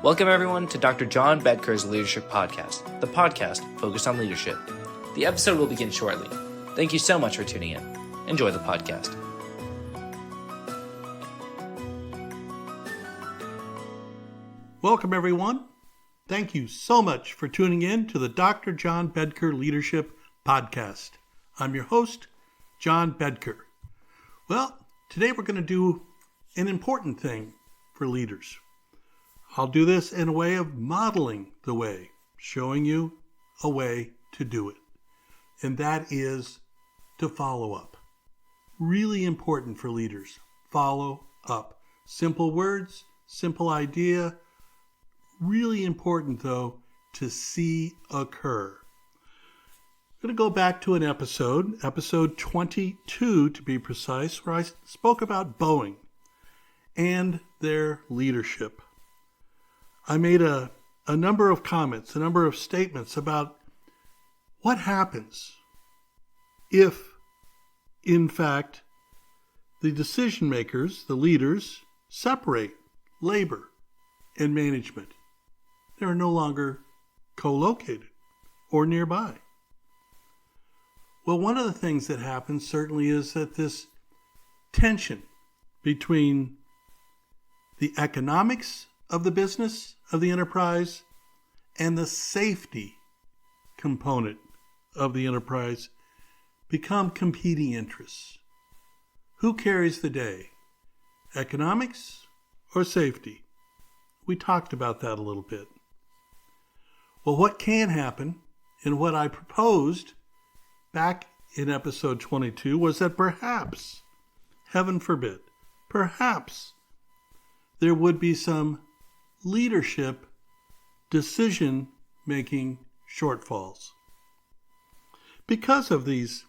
Welcome everyone to Dr. John Bedker's Leadership Podcast, the podcast focused on leadership. The episode will begin shortly. Thank you so much for tuning in. Enjoy the podcast. Welcome everyone. Thank you so much for tuning in to the Dr. John Bedker Leadership Podcast. I'm your host, John Bedker. Well, today we're going to do an important thing for leaders. I'll do this in a way of modeling the way, showing you a way to do it. And that is to follow up. Really important for leaders. Follow up. Simple words, simple idea. Really important, though, to see occur. I'm going to go back to an episode 22 to be precise, where I spoke about Boeing and their leadership. I made a number of comments, a number of statements about what happens if, in fact, the decision makers, the leaders, separate labor and management. They are no longer co-located or nearby. Well, one of the things that happens certainly is that this tension between the economics of the business, of the enterprise, and the safety component of the enterprise become competing interests. Who carries the day? Economics or safety? We talked about that a little bit. Well, what can happen, and what I proposed back in episode 22 was that perhaps, heaven forbid, perhaps there would be some leadership decision-making shortfalls. Because of these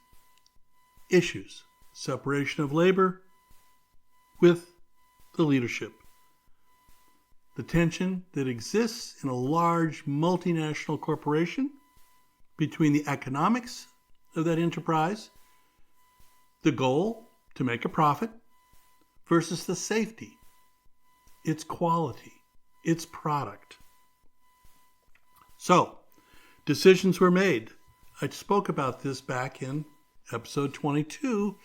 issues, separation of labor with the leadership, the tension that exists in a large multinational corporation between the economics of that enterprise, the goal to make a profit, versus the safety, its quality, its product. So, decisions were made. I spoke about this back in episode 22,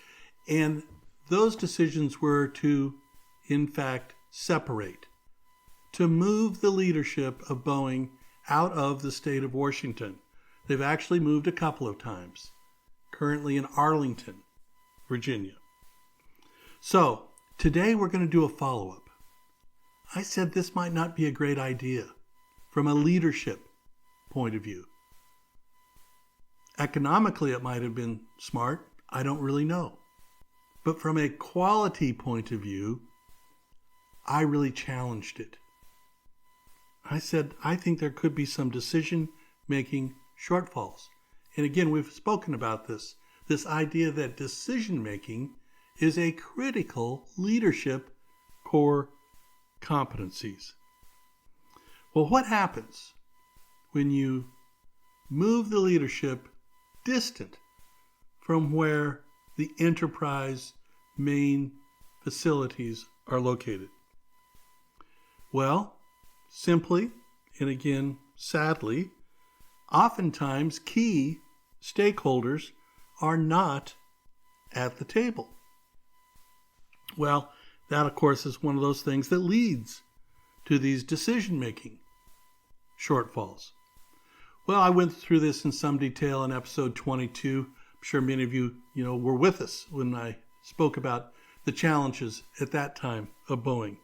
and those decisions were to, in fact, separate, to move the leadership of Boeing out of the state of Washington. They've actually moved a couple of times, currently in Arlington, Virginia. So, today we're going to do a follow-up. I said this might not be a great idea from a leadership point of view. Economically, it might have been smart. I don't really know. But from a quality point of view, I really challenged it. I said, I think there could be some decision-making shortfalls. And again, we've spoken about this idea that decision-making is a critical leadership core competencies. Well, what happens when you move the leadership distant from where the enterprise main facilities are located? Well, simply, and again, sadly, oftentimes key stakeholders are not at the table. Well, that, of course, is one of those things that leads to these decision-making shortfalls. Well, I went through this in some detail in episode 22. I'm sure many of you, were with us when I spoke about the challenges at that time of Boeing.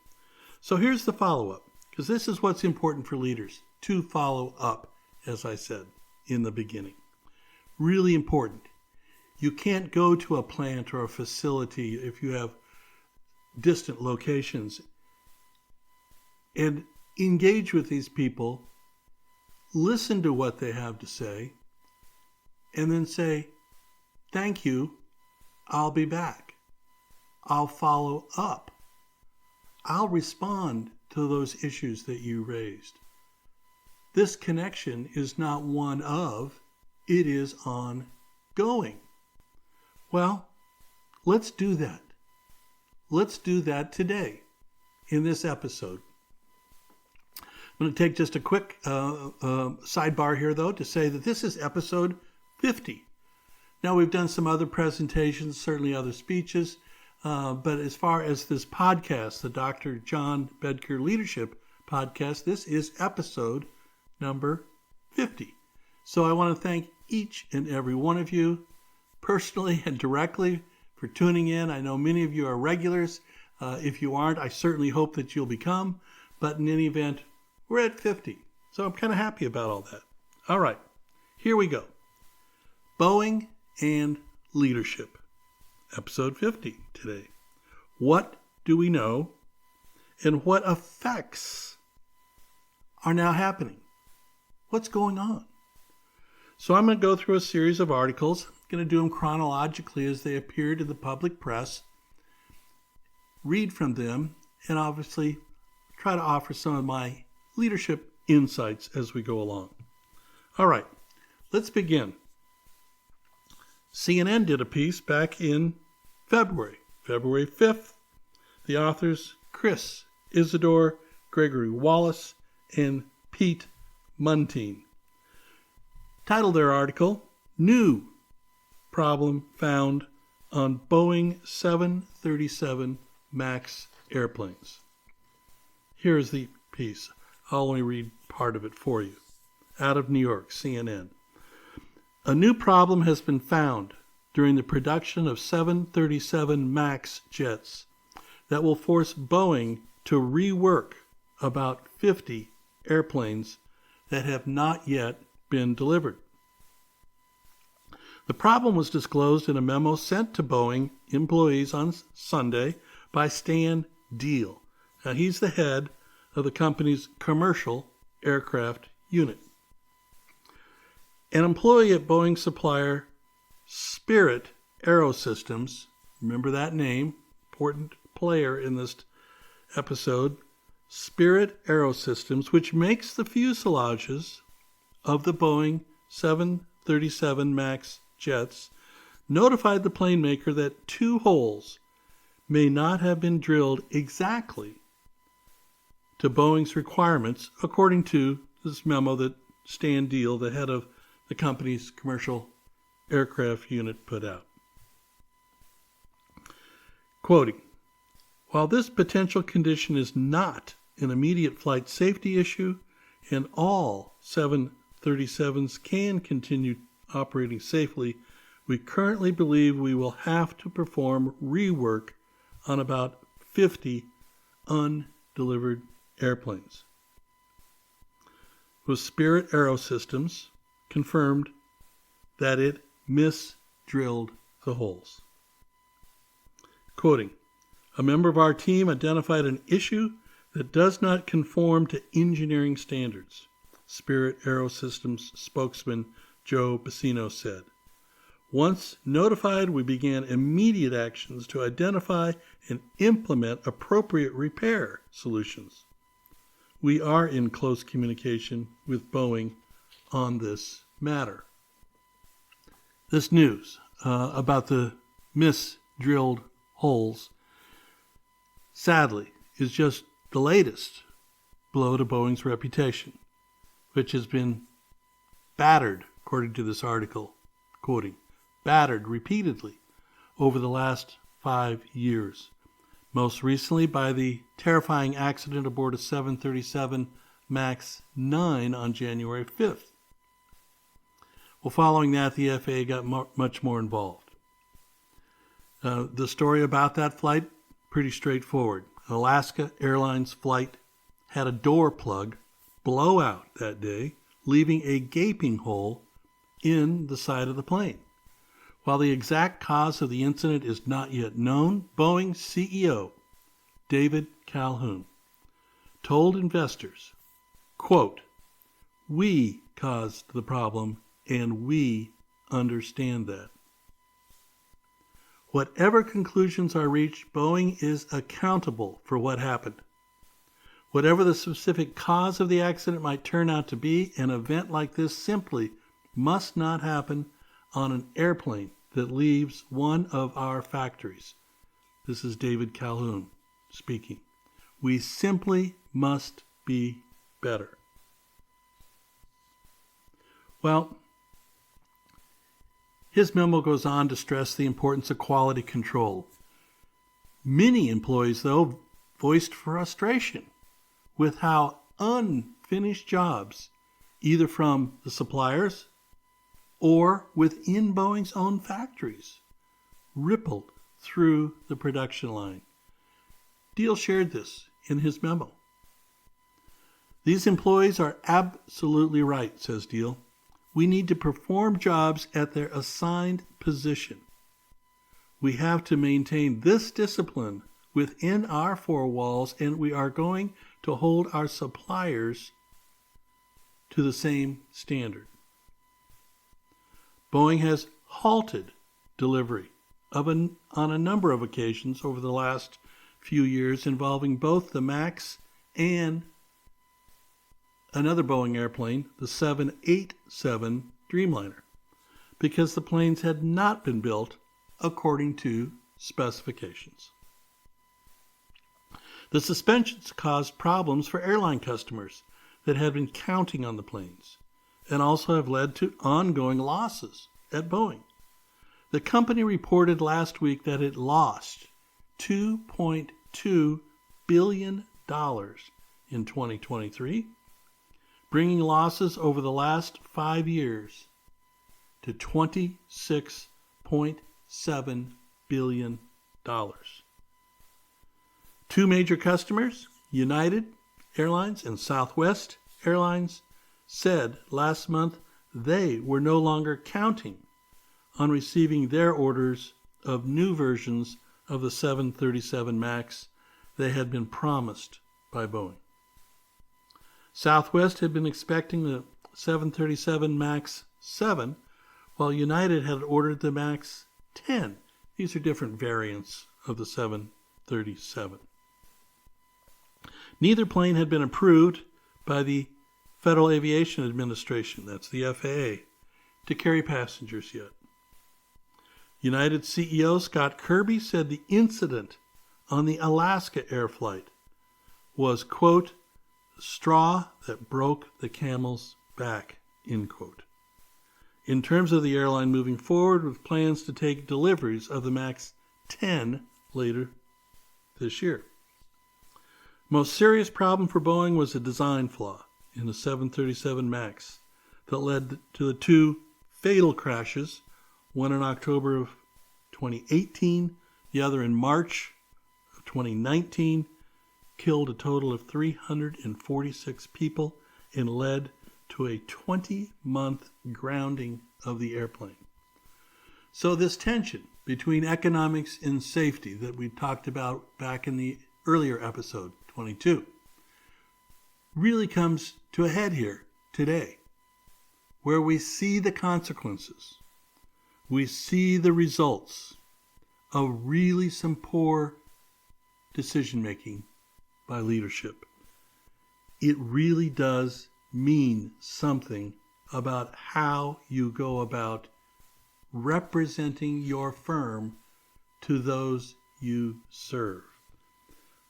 So here's the follow-up, because this is what's important for leaders, to follow up, as I said in the beginning. Really important. You can't go to a plant or a facility if you have distant locations and engage with these people, listen to what they have to say, and then say, thank you, I'll be back. I'll follow up. I'll respond to those issues that you raised. This connection is not one of, it is ongoing. Well, let's do that. Let's do that today in this episode. I'm going to take just a quick sidebar here, though, to say that this is episode 50. Now, we've done some other presentations, certainly other speeches, but as far as this podcast, the Dr. John Bedker Leadership Podcast, this is episode number 50. So I want to thank each and every one of you, personally and directly, for tuning in. I know many of you are regulars. If you aren't, I certainly hope that you'll become. But in any event, we're at 50. So I'm kind of happy about all that. All right, here we go. Boeing and leadership. Episode 50 today. What do we know and what effects are now happening? What's going on? So I'm going to go through a series of articles. I'm going to do them chronologically as they appeared in the public press, read from them, and obviously try to offer some of my leadership insights as we go along. All right, let's begin. CNN did a piece back in February 5th. The authors, Chris Isidore, Gregory Wallace, and Pete Muntean, titled their article, New Problem Found on Boeing 737 MAX Airplanes. Here's the piece. I'll only read part of it for you. Out of New York, CNN. A new problem has been found during the production of 737 MAX jets that will force Boeing to rework about 50 airplanes that have not yet been delivered. The problem was disclosed in a memo sent to Boeing employees on Sunday by Stan Deal. Now, he's the head of the company's commercial aircraft unit. An employee at Boeing supplier Spirit Aerosystems, remember that name, important player in this episode, Spirit Aerosystems, which makes the fuselages of the Boeing 737 MAX jets, notified the plane maker that 2 holes may not have been drilled exactly to Boeing's requirements, according to this memo that Stan Deal, the head of the company's commercial aircraft unit, put out. Quoting, while this potential condition is not an immediate flight safety issue and all 737s can continue operating safely, we currently believe we will have to perform rework on about 50 undelivered airplanes. With Spirit Aerosystems confirmed that it misdrilled the holes. Quoting, a member of our team identified an issue that does not conform to engineering standards, Spirit Aerosystems spokesman Joe Bassino said. Once notified, we began immediate actions to identify and implement appropriate repair solutions. We are in close communication with Boeing on this matter. This news about the misdrilled holes, sadly, is just the latest blow to Boeing's reputation, which has been battered, according to this article, quoting, battered repeatedly over the last 5 years, most recently by the terrifying accident aboard a 737 MAX 9 on January 5th. Well, following that, the FAA got much more involved. The story about that flight, pretty straightforward. An Alaska Airlines flight had a door plug blow out that day, leaving a gaping hole in the side of the plane. While the exact cause of the incident is not yet known, Boeing CEO David Calhoun told investors, quote, we caused the problem and we understand that. Whatever conclusions are reached, Boeing is accountable for what happened. Whatever the specific cause of the accident might turn out to be, an event like this simply must not happen on an airplane that leaves one of our factories. This is David Calhoun speaking. We simply must be better. Well, his memo goes on to stress the importance of quality control. Many employees, though, voiced frustration with how unfinished jobs, either from the suppliers or within Boeing's own factories, rippled through the production line. Deal shared this in his memo. These employees are absolutely right, says Deal. We need to perform jobs at their assigned position. We have to maintain this discipline within our four walls, and we are going to hold our suppliers to the same standard. Boeing has halted delivery on a number of occasions over the last few years involving both the MAX and another Boeing airplane, the 787 Dreamliner, because the planes had not been built according to specifications. The suspensions caused problems for airline customers that had been counting on the planes and also have led to ongoing losses at Boeing. The company reported last week that it lost $2.2 billion in 2023, bringing losses over the last 5 years to $26.7 billion. Two major customers, United Airlines and Southwest Airlines, said last month they were no longer counting on receiving their orders of new versions of the 737 MAX they had been promised by Boeing. Southwest had been expecting the 737 MAX 7, while United had ordered the MAX 10. These are different variants of the 737. Neither plane had been approved by the Federal Aviation Administration, that's the FAA, to carry passengers yet. United CEO Scott Kirby said the incident on the Alaska Air flight was, quote, the straw that broke the camel's back, end quote. In terms of the airline moving forward with plans to take deliveries of the MAX 10 later this year. Most serious problem for Boeing was a design flaw in the 737 MAX that led to the two fatal crashes, one in October of 2018, the other in March of 2019, killed a total of 346 people and led to a 20-month grounding of the airplane. So this tension between economics and safety that we talked about back in the earlier episode, 22, really comes to a head here today, where we see the consequences. We see the results of really some poor decision-making by leadership. It really does mean something about how you go about representing your firm to those you serve.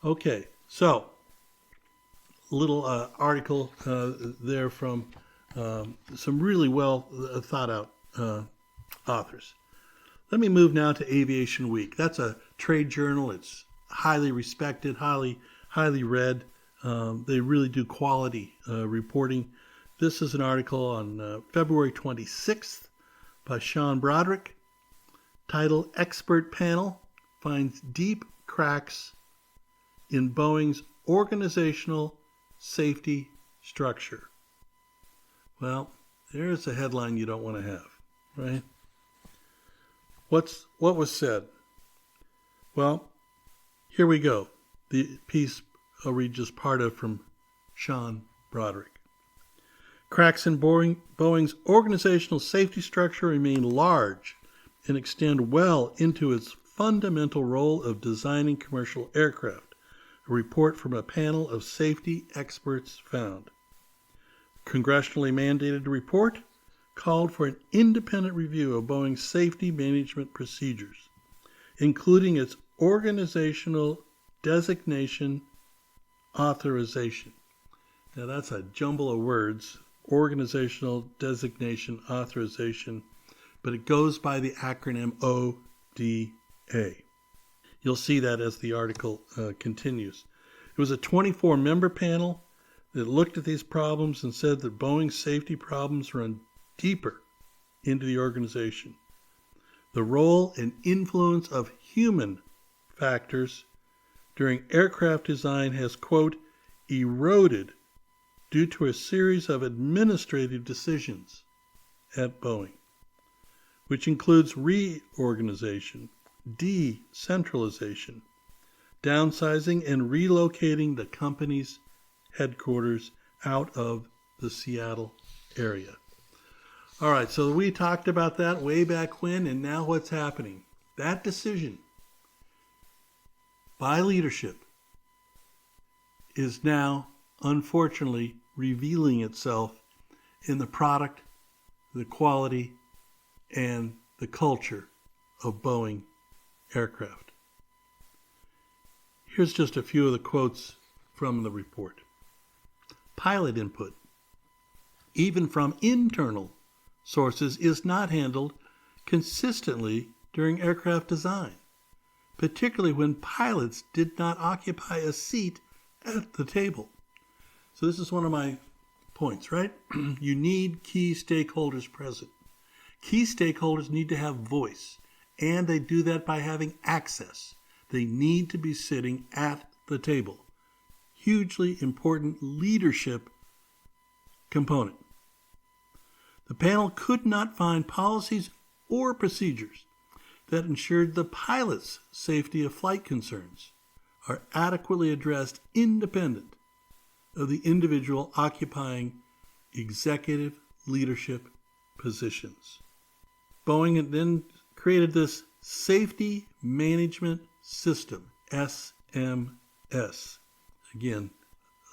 Okay, so a little article there from some really well thought out authors. Let me move now to Aviation Week. That's a trade journal. It's highly respected, highly read. They really do quality reporting. This is an article on February 26th by Sean Broderick, titled Expert Panel Finds Deep Cracks in Boeing's Organizational Safety Structure. Well, there's a headline you don't want to have, right? What was said? Well, here we go. The piece I'll read just part of from Sean Broderick. Cracks in Boeing's organizational safety structure remain large and extend well into its fundamental role of designing commercial aircraft, a report from a panel of safety experts found. The congressionally mandated report called for an independent review of Boeing's safety management procedures, including its organizational designation authorization. Now that's a jumble of words, organizational designation authorization, but it goes by the acronym ODA. You'll see that as the article continues. It was a 24-member panel that looked at these problems and said that Boeing's safety problems run deeper into the organization. The role and influence of human factors during aircraft design has, quote, eroded due to a series of administrative decisions at Boeing, which includes reorganization, decentralization, downsizing, and relocating the company's headquarters out of the Seattle area. All right, so we talked about that way back when, and now what's happening? That decision by leadership is now, unfortunately, revealing itself in the product, the quality, and the culture of Boeing aircraft. Here's just a few of the quotes from the report. Pilot input, even from internal sources, is not handled consistently during aircraft design, particularly when pilots did not occupy a seat at the table. So this is one of my points, right? You need key stakeholders present. Key stakeholders need to have voice, and they do that by having access. They need to be sitting at the table. Hugely important leadership component. The panel could not find policies or procedures that ensured the pilot's safety of flight concerns are adequately addressed independent of the individual occupying executive leadership positions. Boeing had then created this Safety Management System, SMS. Again,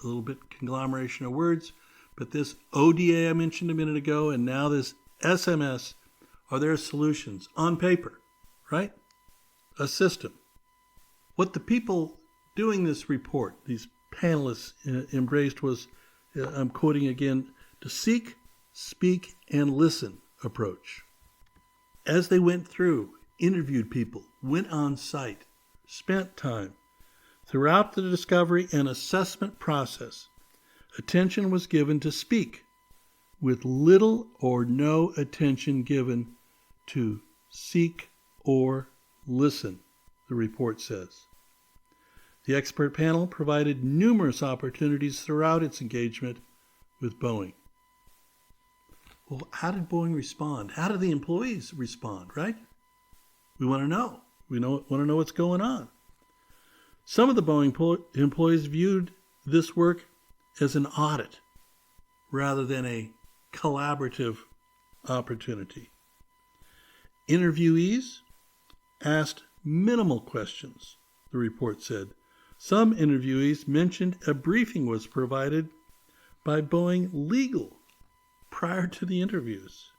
a little bit conglomeration of words, but this ODA I mentioned a minute ago, and now this SMS are their solutions on paper, right? A system. What the people doing this report, these panelists embraced was, I'm quoting again, to seek, speak, and listen approach. As they went through, interviewed people, went on site, spent time, throughout the discovery and assessment process, attention was given to speak, with little or no attention given to seek or listen, the report says. The expert panel provided numerous opportunities throughout its engagement with Boeing. Well, how did Boeing respond? How did the employees respond, right? We want to know. We want to know what's going on. Some of the Boeing employees viewed this work as an audit rather than a collaborative opportunity. Interviewees asked minimal questions, the report said. Some interviewees mentioned a briefing was provided by Boeing legal prior to the interviews.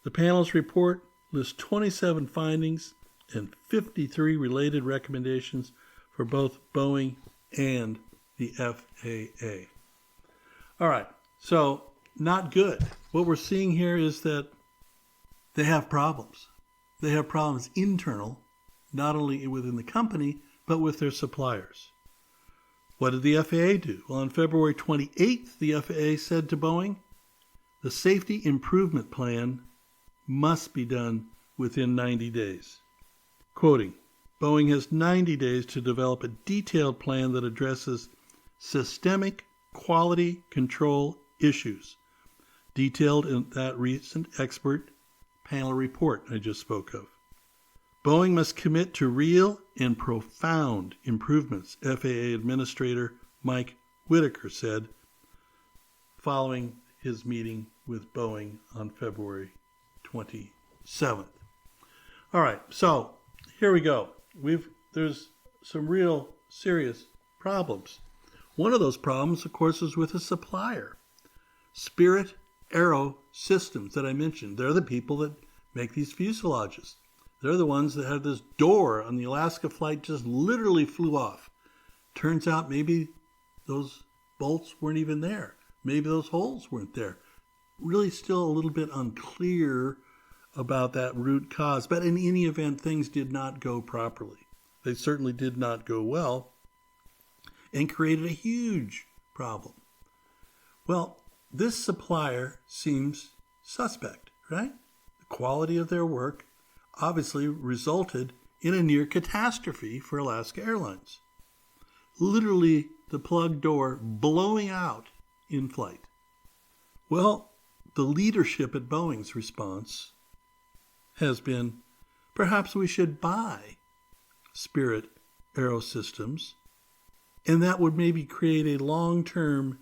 The panel's report lists 27 findings and 53 related recommendations for both Boeing and the FAA. All right, so not good. What we're seeing here is that they have problems. They have problems internal, not only within the company, but with their suppliers. What did the FAA do? Well, on February 28th, the FAA said to Boeing, the safety improvement plan must be done within 90 days. Quoting, Boeing has 90 days to develop a detailed plan that addresses systemic quality control issues, detailed in that recent expert panel report I just spoke of. Boeing must commit to real and profound improvements, FAA Administrator Mike Whitaker said following his meeting with Boeing on February 27th. All right, so here we go. There's some real serious problems. One of those problems, of course, is with a supplier. Spirit Aero Systems that I mentioned. They're the people that make these fuselages. They're the ones that had this door on the Alaska flight just literally flew off. Turns out maybe those bolts weren't even there. Maybe those holes weren't there. Really still a little bit unclear about that root cause. But in any event, things did not go properly. They certainly did not go well and created a huge problem. Well, this supplier seems suspect, right? The quality of their work obviously resulted in a near catastrophe for Alaska Airlines. Literally the plug door blowing out in flight. Well, the leadership at Boeing's response has been, perhaps we should buy Spirit Aerosystems, and that would maybe create a long-term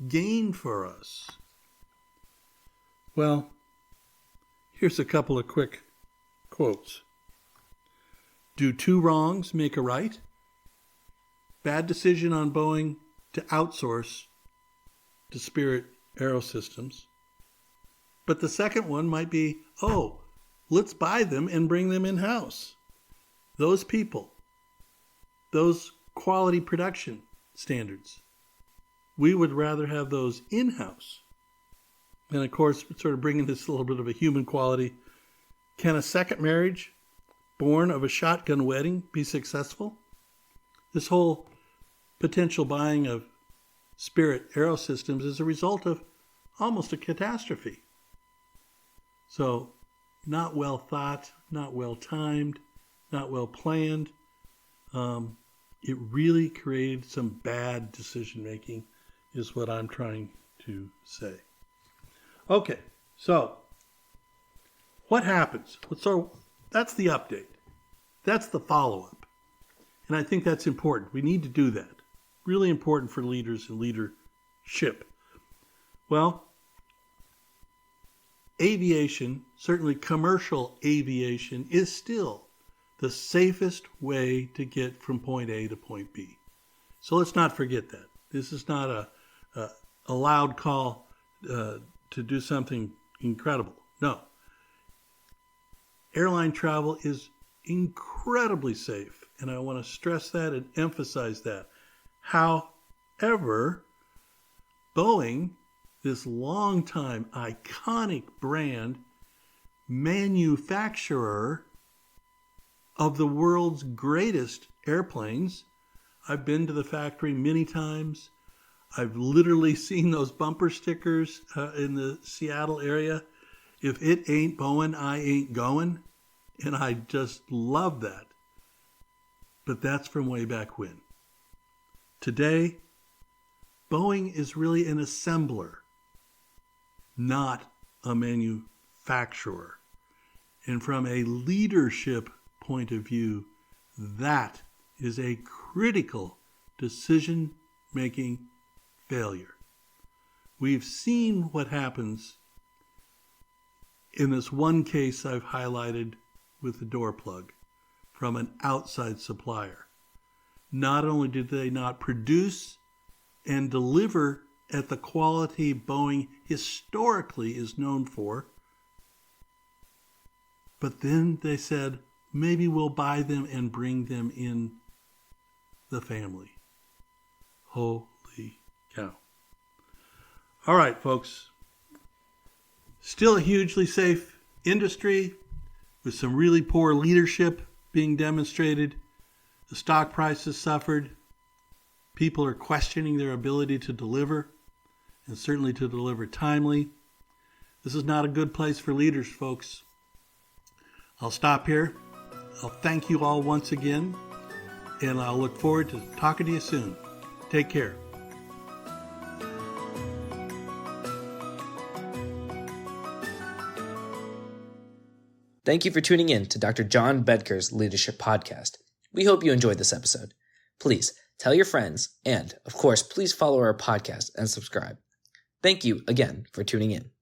gain for us. Well, here's a couple of quick quotes. Do two wrongs make a right? Bad decision on Boeing to outsource to Spirit Aerosystems. But the second one might be, let's buy them and bring them in-house. Those people, those quality production standards, we would rather have those in-house. And of course, sort of bringing this a little bit of a human quality, can a second marriage born of a shotgun wedding be successful? This whole potential buying of Spirit Aerosystems is a result of almost a catastrophe. So, not well thought, not well timed, not well planned. It really created some bad decision making, is what I'm trying to say. Okay, so what happens? So that's the update. That's the follow-up. And I think that's important. We need to do that. Really important for leaders and leadership. Well, aviation, certainly commercial aviation, is still the safest way to get from point A to point B. So let's not forget that. This is not a loud call to do something incredible. No. Airline travel is incredibly safe, and I want to stress that and emphasize that. However, Boeing, this long-time iconic brand manufacturer of the world's greatest airplanes. I've been to the factory many times. I've literally seen those bumper stickers in the Seattle area. If it ain't Boeing, I ain't going. And I just love that. But that's from way back when. Today, Boeing is really an assembler, not a manufacturer. And from a leadership point of view, that is a critical decision-making failure. We've seen what happens in this one case I've highlighted with the door plug from an outside supplier. Not only did they not produce and deliver at the quality Boeing historically is known for, but then they said, maybe we'll buy them and bring them in the family. Holy cow. All right, folks. Still a hugely safe industry with some really poor leadership being demonstrated. The stock price has suffered. People are questioning their ability to deliver, and certainly to deliver timely. This is not a good place for leaders, folks. I'll stop here. I'll thank you all once again, and I'll look forward to talking to you soon. Take care. Thank you for tuning in to Dr. John Bedker's Leadership Podcast. We hope you enjoyed this episode. Please tell your friends, and, of course, please follow our podcast and subscribe. Thank you again for tuning in.